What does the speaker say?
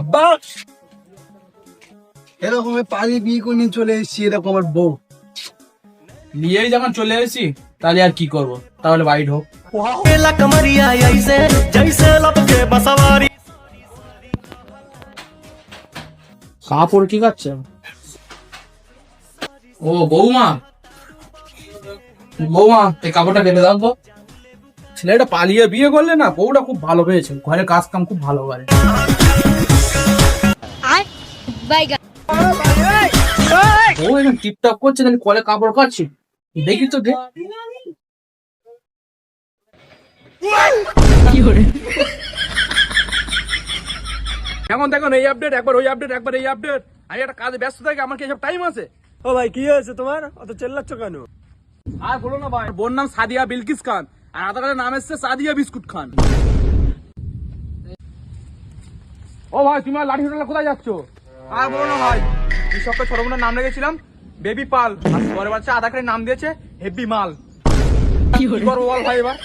আব্বা এরকম পালি বিয়ে করে নিয়ে চলে এসেছি, এরকম আমার বউ নিয়েই যখন চলে এসেছি তাহলে আর কি করব, তাহলে বাড়ি ঢোক। কাপড় কি করছে? ও বৌমা, বৌমা এই কাপড়টা কেটে দাও তো। ছেলেটা পালিয়ে বিয়ে করলে না, বউটা খুব ভালো পেয়েছে, ঘরে কাজ কাম খুব ভালো করে। ও এখন টিপটপ করছে, তাহলে কলে কাপড় কাচ্ছি, দেখি তো দে। এখন দেখুন এই আপডেট, একবার ওই আপডেট, একবার এই আপডেট। আমি একটা কাজে ব্যস্ত থাকি, আমার কি এসব টাইম আছে? ও ভাই কি হয়েছে তোমার, অত চেল্লাচ্ছ কেন? আর বলো না ভাই, বোন নাম সাদিয়া বিলকিস খান, আর আধার কার্ডের নাম এসছে সাদিয়া বিস্কুট খান। ও ভাই তুমি আর লাঠি হোটেলে কোথায় যাচ্ছ? আর বলো না ভাই, কৃষককে ছোট বোনের নাম রেখেছিলাম বেবি পাল, আর পরে বাচ্চা আধার কার্ডের নাম দিয়েছে হেভি মাল। কি করবো বল ভাই এবার?